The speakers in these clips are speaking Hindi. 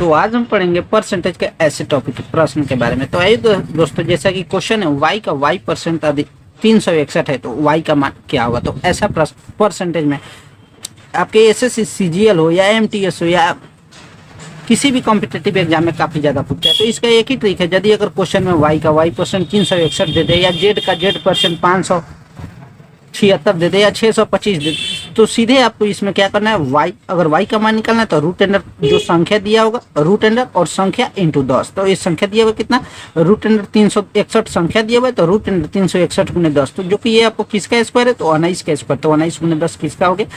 तो आज हम पढ़ेंगे परसेंटेज के ऐसे टॉपिक प्रश्न के बारे में। तो आइए दोस्तों, जैसा कि क्वेश्चन है y का y परसेंट अधिक 361 है तो y का मान क्या होगा। तो ऐसा प्रश्न परसेंटेज में आपके एसएससी सीजीएल हो या एमटीएस हो या किसी भी कॉम्पिटिटिव एग्जाम में काफी ज्यादा पूछता है। तो इसका एक ही ट्रिक है, यदि अगर क्वेश्चन में y का y परसेंट 361 दे दे या z का z परसेंट 576 दे दे या 625 दे दे, तो सीधे आपको इसमें क्या करना है, y अगर y का मान निकालना है तो रूट अंडर जो संख्या दिया होगा रूट अंडर और संख्या इंटू 10। तो इस संख्या दिया हुआ कितना, रूट अंडर 361 संख्या दिया हुआ है तो रूट अंडर 361 गुने 10। तो जो कि ये आपको किसका स्क्वायर है, तो 19 का स्क्वायर। तो 19 गुने 10 किसका हो गया,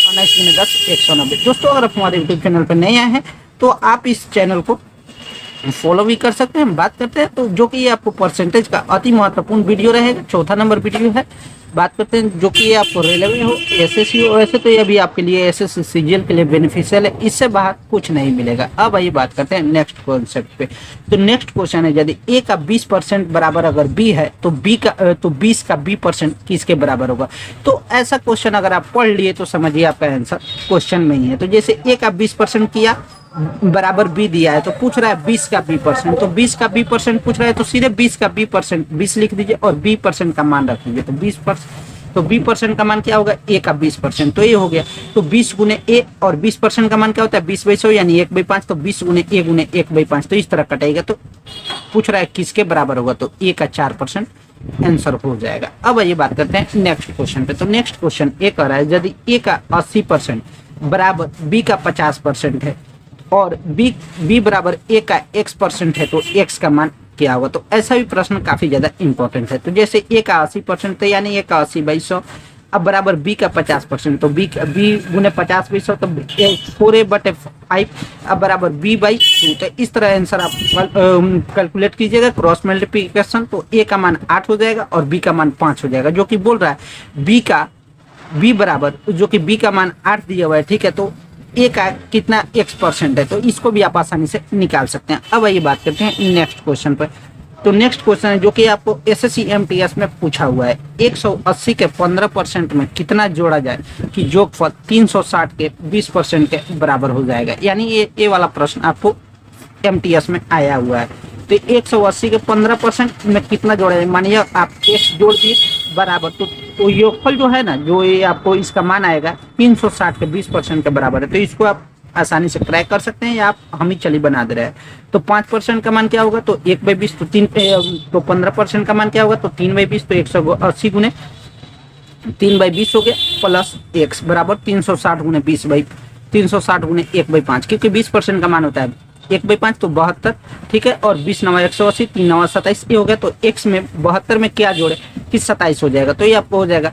19 गुने 10 190। दोस्तों अगर आप हमारे यूट्यूब चैनल पर नए आए हैं तो आप इस चैनल को फॉलो भी कर सकते हैं। हम बात करते हैं तो जो कि ये आपको परसेंटेज का अति महत्वपूर्ण वीडियो रहेगा, चौथा नंबर वीडियो है। बात करते हैं जो कि ये आपको रेलवे हो एसएससी हो, वैसे तो ये भी आपके लिए एसएससी सीजीएल के लिए बेनिफिशियल है, इससे बाहर कुछ नहीं मिलेगा। अब आइए बात करते हैं नेक्स्ट कॉन्सेप्ट पे। तो नेक्स्ट क्वेश्चन है, यदि ए का 20% बराबर अगर बी है तो 20 का बी परसेंट किसके बराबर होगा। तो ऐसा क्वेश्चन अगर आप पढ़ लिए तो समझिए आपका आंसर क्वेश्चन में ही है। तो जैसे ए का 20% किया बराबर बी दिया है तो पूछ रहा है 20 का बी परसेंट, तो 20 का बी परसेंट पूछ रहा है तो सीधे 20 का बी परसेंट 20 लिख दीजिए और बी परसेंट का मान रख दीजिए। तो 20% तो बी परसेंट का मान क्या होगा, ए का 20%, तो ये हो गया। तो 20 गुने ए और 20% का मान क्या होता है 20/100 यानी 1/5। तो 20 गुने ए गुने 1/5 तो इस तरह कटेगा। तो पूछ रहा है किसके बराबर होगा, तो ए का 4% आंसर हो जाएगा। अब ये बात करते हैं नेक्स्ट क्वेश्चन पे। तो नेक्स्ट क्वेश्चन ए कह रहा है, यदि ए का 80% बराबर बी का 50% है और बी बराबर ए का x% है तो x का मान क्या होगा। तो ऐसा भी प्रश्न काफी ज्यादा इंपॉर्टेंट है। तो जैसे ए का 80% है यानी ए का 80/100 अब बराबर बी का 50%, तो बी गुने 50/100 तो 4a/5 अब बराबर b/2। तो इस तरह आंसर आप कैलकुलेट कीजिएगा क्रॉस मल्टीप्लिकेशन। तो ए का मान 8 हो जाएगा और बी का मान 5 हो जाएगा, जो कि बोल रहा है बी बराबर जो कि बी का मान 8 दिया हुआ है, ठीक है। तो ए का कितना x% है, तो इसको भी आप आसानी से निकाल सकते हैं। अब आइए बात करते हैं नेक्स्ट क्वेश्चन पर। तो नेक्स्ट क्वेश्चन है जो कि आपको एसएससी एमटीएस में पूछा हुआ है, 180 के 15% में कितना जोड़ा जाए कि योगफल 360 के 20% के बराबर हो जाएगा। यानी ये वाला प्रश्न आपको एमटीएस में आया हुआ है। तो 180 के 15% में कितना जोड़ा जाए, मानिए आप x जोड़ दिए बराबर, तो योगफल जो है ना, जो ये आपको इसका मान आएगा 360 के 20% के बराबर है। तो इसको आप आसानी से क्रैक कर सकते हैं या आप हम ही चली बना दे रहे हैं। तो 5% का मान क्या होगा, तो 1/20 तो 15% का मान क्या होगा, तो 3/20 तो 180 गुने 3/20 हो गया प्लस x बराबर 360 गुने 360 गुने 1/5, क्योंकि 20% का मान होता है 1/5 तो 72, ठीक है। और 20 9 180 3 9 27 ये हो गया। तो x में 72 में क्या जोड़े कि 27 हो जाएगा। तो ये आपको हो जाएगा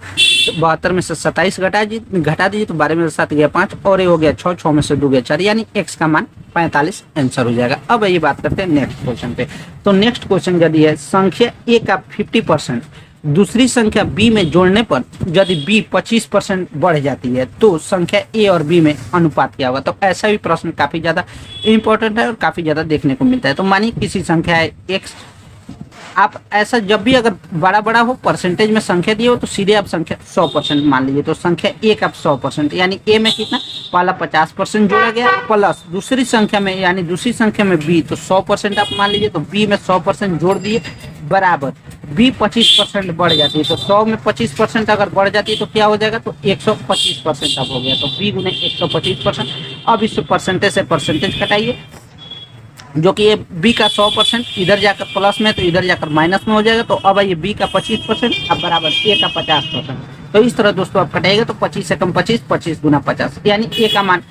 72 में से 27 घटा दीजिए तो 12 में से 7 गया 5 और ये हो गया 6 6 में से 2 गया 4 यानी x का मान 45 आंसर हो जाएगा। अब ये बात करते हैं नेक्स्ट क्वेश्चन पे। तो नेक्स्ट क्वेश्चन यदि है, संख्या ए का 50% दूसरी संख्या बी में जोड़ने पर यदि बी 25% बढ़ जाती है तो संख्या ए और बी में अनुपात क्या होगा। तो ऐसा भी प्रश्न काफी ज्यादा इंपॉर्टेंट है और काफी ज्यादा देखने को मिलता है। तो मानिए किसी संख्या है x, आप ऐसा जब भी अगर बड़ा हो परसेंटेज में संख्या दी हो तो सीधे आप संख्या 100% मान लीजिए। तो संख्या ए का 100% यानी ए में कितना, पहला 50% जोड़ा गया प्लस दूसरी संख्या में यानी दूसरी संख्या में बी, तो 100% आप मान लीजिए। तो बी में 100% जोड़ दिए बराबर बी 25% बढ़ जाती है। तो 100 में 25% अगर बढ़ जाती है तो क्या हो जाएगा, तो 125% अब हो गया। तो बी गुने 125%। अब इस परसेंटेज से परसेंटेज घटाइए, जो कि ये बी का 100% इधर जाकर प्लस में तो इधर जाकर माइनस में हो जाएगा। तो अब ये बी का 25% अब बराबर ए का 50%। तो इस तरह दोस्तों आप कटाएगा तो 25 से कम 25, 25 गुना 50 यानी ए का मान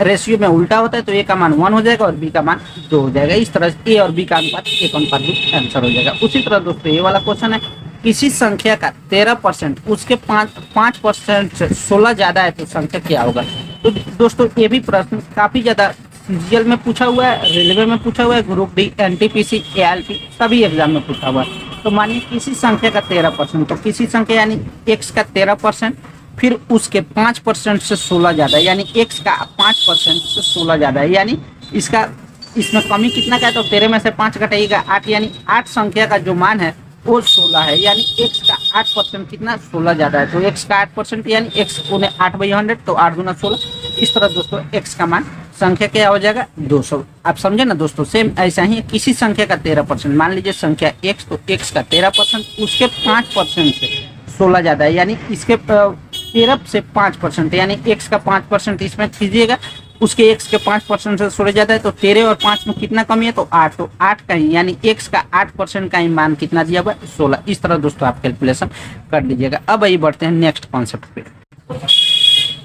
रेशियो में उल्टा होता है, तो ए का मान 1 हो जाएगा और बी का मान 2 हो जाएगा। इस तरह से ए और बी का अनुपात 1:2 आंसर हो जाएगा। उसी तरह दोस्तों ये वाला क्वेश्चन है, किसी संख्या का 13% उसके 5% से 16 ज्यादा है तो संख्या क्या होगा। तो दोस्तों ये भी प्रश्न काफी ज्यादा सीजीएल में पूछा हुआ है, रेलवे में पूछा हुआ है, ग्रुप डी, एनटीपीसी, एएलपी सभी एग्जाम में पूछा हुआ है। तो मानिए किसी संख्या का 13%, तो किसी संख्या यानी x का 13%, फिर उसके 5% से 16 ज्यादा है यानी x का 5% से 16 ज्यादा है, यानी इसमें कमी कितना का है, तो 13 में से 5 घटाइएगा 8 यानी 8 संख्या का जो मान है वो 16 है, यानी x का 8% कितना 16 ज़्यादा है, तो x का 8% यानी x उन्हें 8/100, तो 8 गुना 16। इस तरह दोस्तों x का मान संख्या क्या हो जाएगा 200। आप समझे ना दोस्तों। सेम ऐसा ही किसी संख्या का 13%, मान लीजिए संख्या x, तो x का 13% उसके 5% से 16 ज़्यादा है, यानी इसके 13 से 5%, यानी x का 5% इसमें कीजिएगा, उसके x के 5% से 16 ज़्यादा है, तो 13 और 5 में कितना कमी है, तो 8, तो 8 का ही यानी x का 8% का ही मान कितना दिया हुआ है 16। इस तरह दोस्तों आप कैलकुलेशन कर लीजिएगा। अब आइए बढ़ते हैं नेक्स्ट कॉन्सेप्ट पे।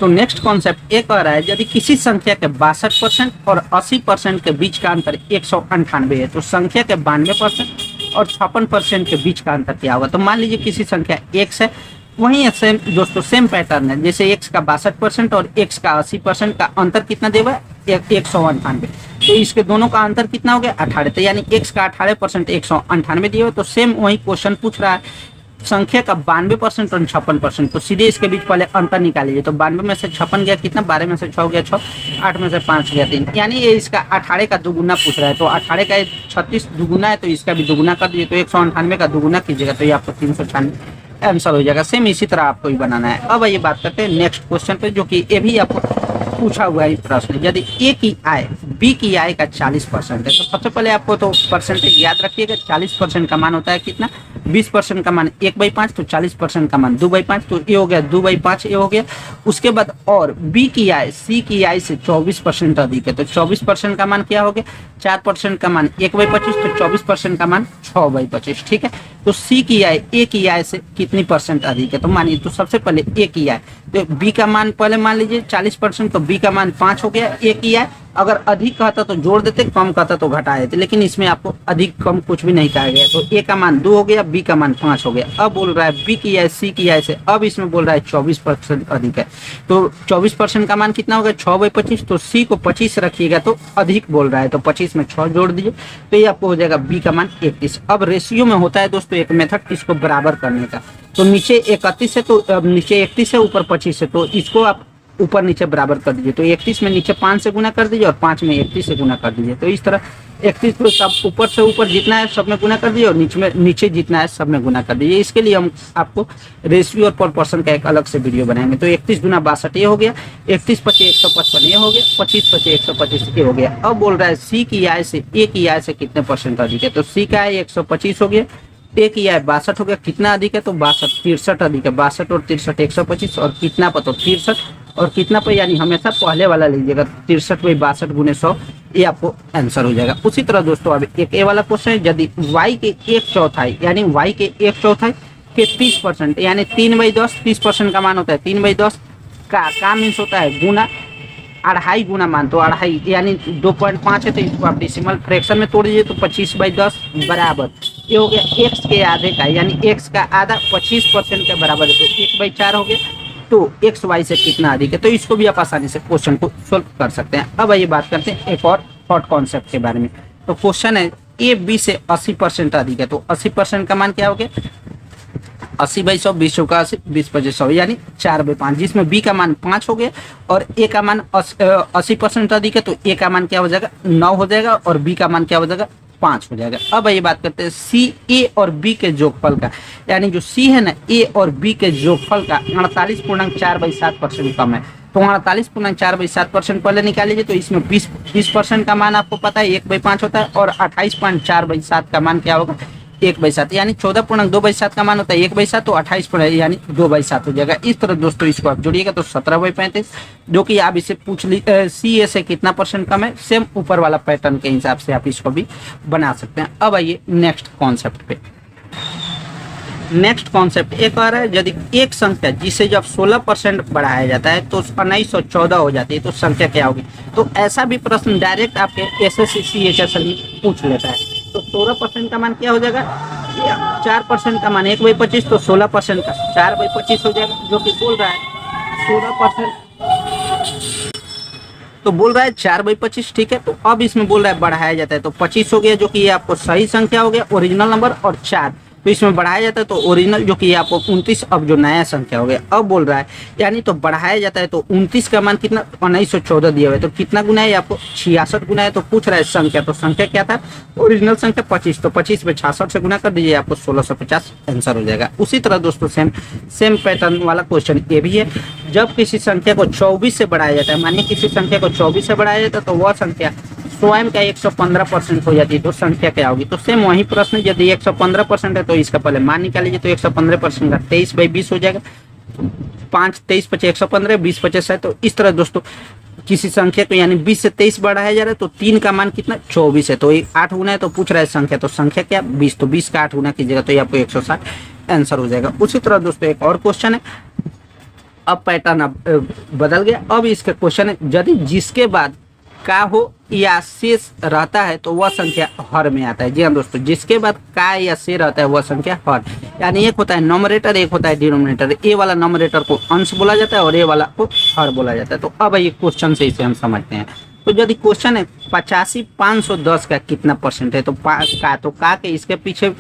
तो नेक्स्ट कॉन्सेप्ट एक आ रहा है, यदि किसी संख्या के 62% और 80% के बीच का अंतर 198 है, तो संख्या के 92% और 56% के बीच का अंतर क्या होगा। तो मान लीजिए किसी संख्या x है, वहीं सेम दोस्तों सेम पैटर्न है, जैसे x का 62% और x का 80% का अंतर कितना देगा 198, तो इसके दोनों का अंतर कितना हो गया 18, तो यानी x का 18% 198 दिए हुए। तो सेम वही क्वेश्चन पूछ रहा है संख्या का 92% और 56%, तो सीधे इसके बीच पहले अंतर निकालिए। तो 92 में से 56 गया कितना, 12 में से 6 गया 6, 8 में से 5 गया 3, यानी ये इसका 18 का दुगुना पूछ रहा है। तो 18 का 36 दुगुना है, तो इसका भी दुगुना कर दीजिए, तो 198 का दुगुना कीजिएगा, तो ये आपको 396 आंसर हो जाएगा। सेम इसी तरह आपको ही बनाना है। अब ये बात करते हैं नेक्स्ट क्वेश्चन पे, जो कि ये भी आपको पूछा हुआ है प्रश्न। यदि ए की आय बी की आय का 40% है, तो सबसे पहले आपको तो परसेंटेज याद रखिएगा। 40% का मान होता है कितना, 20% का मान 1/5, तो 40% का मान 2/5, तो ये हो गया 2/5, ये हो गया। उसके बाद और बी की आय सी की आय से 24% अधिक है, तो 24% का मान क्या हो गया, 4% का मान 1/25, तो 24% का मान 6/25, ठीक है। तो सी की आय ए की आय से कितनी परसेंट अधिक है, तो मानिए तो सबसे पहले ए की आय, तो बी का मान पहले मान लीजिए 40%, तो बी का मान 5 हो गया। ए की आय अगर अधिक कहता तो जोड़ देते, कम कहता तो घटा देते, लेकिन इसमें आपको अधिक कम कुछ भी नहीं कहा गया। तो ए का मान 2 हो गया, बी का मान 5 हो गया। अब बोल रहा है बी की आय सी की आय से, अब इसमें बोल रहा है 24% अधिक है, तो 24% का मान कितना होगा 6/25, तो सी को 25 रखिएगा, तो अधिक बोल रहा है, तो 25 में 6 जोड़ दीजिए, तो ये आपको हो जाएगा बी का मान 31। अब रेशियो में होता है दोस्तों एक मेथड इसको बराबर करने का, तो नीचे 31 है, तो नीचे 31 है, ऊपर 25 है, तो इसको आप ऊपर नीचे बराबर कर दीजिए। तो 31 में नीचे 5 से गुना कर दीजिए और 5 में 31 से गुना कर दीजिए। तो इस तरह 31 को सब ऊपर से ऊपर जितना है सब में गुना कर दीजिए और नीचे जितना है सब में गुना कर दीजिए। इसके लिए हम आपको रेशियो और प्रोपोर्शन का एक अलग से वीडियो बनाएंगे। तो 31 गुना 62 ये हो गया, 31 पचे 155 ये हो गया, 25 पचे 125 ये हो गया। अब बोल रहा है सी की आय से ए की आय से कितने परसेंट अधिक है, तो सी का आय 125 हो गया, ए की आय 62 हो गया, कितना अधिक है, तो 63 अधिक है। 62 और 63 125, और कितना पर, तो 63 और कितना पर, यानी हमेशा पहले वाला लीजिएगा, 63/62 गुने 100, ये आपको आंसर हो जाएगा। उसी तरह दोस्तों अब एक ए वाला क्वेश्चन है, यदि y के 1/4 यानी y के 1/4 के 30%, यानी 3/10, 30% का मान होता है 3/10 का मीन्स होता है गुना 2.5 गुना मान, तो 2.5 यानी 2.5 है, तो इसको आप डेसिमल फ्रैक्शन में तोड़ दीजिए, तो 25/10 बराबर, ये हो गया x के आधे का, यानी x का आधा 25% के बराबर है, तो 1/4 हो गया। तो एक्स वाई से कितना अधिक है, तो इसको भी आप आसानी से क्वेश्चन को सोल्व कर सकते हैं। अब आइए बात करते हैं एक और हॉट कॉन्सेप्ट के बारे में। तो क्वेश्चन है ए बी से 80% अधिक है, तो 80% का मान क्या हो गया 80/100, 20 का 80, 20/100 यानी 4/5, जिसमें बी का मान 5 हो गया और ए का मान 80% अधिक है, तो ए का मान क्या हो जाएगा 9 हो जाएगा और बी का मान क्या हो जाएगा 5 हो जाएगा। अब ये बात करते हैं सी ए और बी के जोगफल का, यानी जो सी है ना ए और बी के जोगफल का 48.4/7% कम है, तो 48.4/7% पहले निकाल लीजिए। तो इसमें 20% का मान आपको पता है 1/5 होता है और 28.4/7 का मान क्या होगा 1/7, यानी 14.2/7 का मान होता है 1/7, तो 28 यानी 2/7 हो जाएगा। इस तरह दोस्तों इसको आप जोड़िएगा तो 17/35, जो कि आप इसे पूछ लीजिए सी ए से कितना परसेंट कम है, सेम ऊपर वाला पैटर्न के हिसाब से आप इसको भी बना सकते हैं। अब आइए नेक्स्ट कॉन्सेप्ट पे। नेक्स्ट कॉन्सेप्ट एक आ रहा है, यदि एक संख्या जिसे जब 16% बढ़ाया जाता है तो 1914 हो जाती है, तो संख्या क्या होगी। तो ऐसा भी प्रश्न डायरेक्ट आपके SSC CHSL में पूछ लेता है। तो 16% का मान क्या हो जाएगा 4% का मान 1/25, तो 16% का 4/25 हो जाएगा, जो कि बोल रहा है 16%, तो बोल रहा है 4/25, ठीक है। तो अब इसमें बोल रहा है बढ़ाया जाता है, तो 25 हो गया, जो कि ये आपको सही संख्या हो गया ओरिजिनल नंबर, और 4 तो इसमें बढ़ाया जाता है तो ओरिजिनल जो कि आपको 29, अब जो नया संख्या हो गया अब बोल रहा है, यानी तो बढ़ाया जाता है तो 29 का मान कितना 1914 दिया हुआ है, तो कितना गुना है आपको 66 गुना है। तो पूछ रहा है संख्या, तो संख्या क्या था ओरिजिनल संख्या 25, तो 25 में 66 से गुना कर दीजिए, आपको 1650 आंसर हो जाएगा। उसी तरह दोस्तों सेम पैटर्न वाला क्वेश्चन ये भी है, जब किसी संख्या को 24 से बढ़ाया जाता है, मानिए किसी संख्या को 24 से बढ़ाया जाता है तो वह संख्या स्वयं का 115% हो जाती है, तो संख्या क्या होगी। तो सेम वही प्रश्न, यदि 115% है तो इसका पहले मान निकाल लीजिए, तो 115% का 23/20 हो जाएगा, 5 23 5 115 20 50 है। तो इस तरह दोस्तों किसी संख्या को यानी 20 से 23 बढ़ाया जा रहा है तो 3 का मान कितना 24 है, तो 8 गुना है, तो पूछ रहा है संख्या, तो संख्या क्या 20, तो 20 का 8 गुना कीजिएगा तो ये आपको 160 आंसर हो जाएगा। उसी तरह दोस्तों एक और क्वेश्चन है, अब पैटर्न अब बदल गया, अब इसका क्वेश्चन है यदि जिसके बाद का हो या शेष रहता है तो वह संख्या हर में आता है। जी हाँ दोस्तों, जिसके बाद का या शेष रहता है वह संख्या हर, यानी एक होता है नॉमरेटर, एक होता है डिनोमिनेटर। ए वाला नॉमरेटर को अंश बोला जाता है और ए वाला को हर बोला जाता है। तो अब ये क्वेश्चन से इसे हम समझते हैं। तो यदि क्वेश्चन है 85 510 का कितना परसेंट है, तो का के इसके पीछे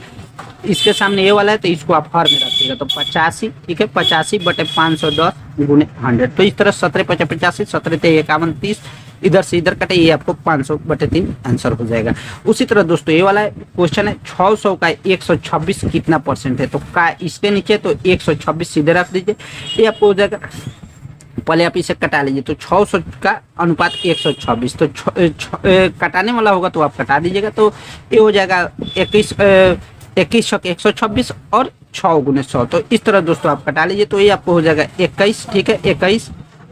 इसके सामने ये वाला है तो इसको आप हर में रखिएगा, तो 85 ठीक है, 85/510 गुणे 100। तो इस तरह 17 × 85 17 × 51 30, इधर से इधर कटे, ये आपको 500/3 आंसर हो जाएगा। उसी तरह दोस्तों ये वाला क्वेश्चन है 600 का 126 कितना परसेंट है, तो का इसके नीचे तो 126 सीधे रख दीजिए, ये आपको हो जाएगा। पहले आप इसे कटा लीजिए, तो 600 का अनुपात 126, तो कटाने वाला होगा तो आप कटा दीजिएगा, तो ये हो जाएगा 21 126 और 6 गुने 100। तो इस तरह दोस्तों आप कटा लीजिए, तो ये आपको हो जाएगा 21 ठीक है, 21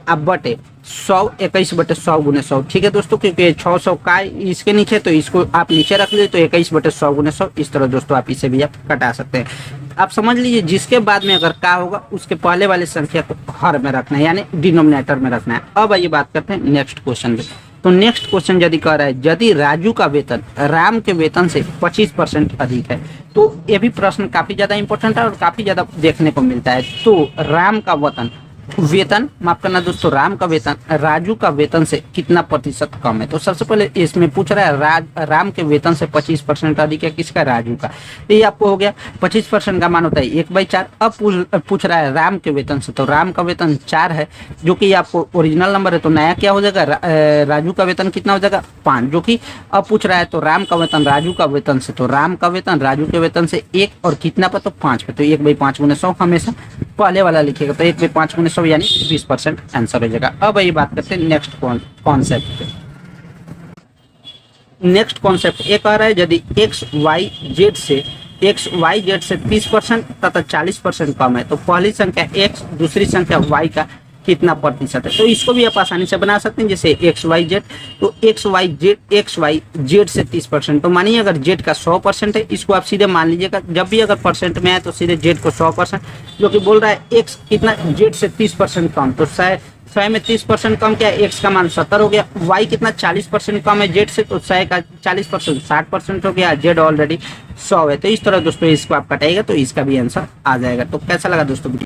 अब बटे 100, 21/100 गुने 100 ठीक है दोस्तों, क्योंकि 600 का इसके नीचे तो इसको आप नीचे रख लीजिए, तो 21/100 गुने 100। इस तरह दोस्तों आप इसे भी आप कटा सकते हैं। आप समझ लीजिए जिसके बाद में अगर का होगा उसके पहले वाले संख्या को हर में रखना है, यानी डिनोमिनेटर में रखना है। अब आइए बात करते हैं नेक्स्ट क्वेश्चन पे। तो नेक्स्ट क्वेश्चन यदि कह रहा है यदि राजू का वेतन राम के वेतन से 25% अधिक है, तो ये भी प्रश्न काफी ज्यादा इंपॉर्टेंट है और काफी ज्यादा देखने को मिलता है। तो राम का वेतन माफ करना दोस्तों, राम का वेतन राजू का वेतन से कितना प्रतिशत कम है। तो सबसे पहले इसमें पूछ रहा है राम के वेतन से 25% अधिक है, किसका राजू का। ये आपको हो गया 25% का मान होता है 1/4। अब पूछ रहा है राम के वेतन से, तो राम का वेतन 4 है जो कि आपको ओरिजिनल नंबर है, तो नया क्या हो जाएगा राजू का वेतन कितना हो जाएगा 5, जो कि अब पूछ रहा है तो राम का वेतन राजू का वेतन से, तो राम का वेतन राजू के वेतन से 1 और कितना पर तो 5 पे, तो 1/5 गुने 100 हमेशा पहले वाला लिखिएगा, तो 1/5 गुने 100 यानी 20% आंसर हो जाएगा। अब ये बात करते हैं नेक्स्ट कॉन्सेप्ट पे। नेक्स्ट कॉन्सेप्ट एक आ रहा है यदि XYZ से 30% तथा 40% कम है, तो पहली संख्या X दूसरी संख्या Y का कितना प्रतिशत है। तो इसको भी आप आसानी से बना सकते हैं, जैसे XYZ, तो XYZ से 30%, तो मानिए अगर Z का 100% है, इसको आप सीधे मान लीजिएगा, जब भी अगर परसेंट में आए तो सीधे Z को 100%, जो कि बोल रहा है X कितना Z से 30% कम, तो 100 में 30% कम क्या है, X का मान 70 हो गया। Y कितना 40% कम है Z से, तो 100 का 40% 60% हो गया, Z ऑलरेडी 100 है। तो इस तरह दोस्तों इसको आप कटाइएगा तो इसका भी आंसर आ जाएगा। तो कैसा लगा दोस्तों वीडियो।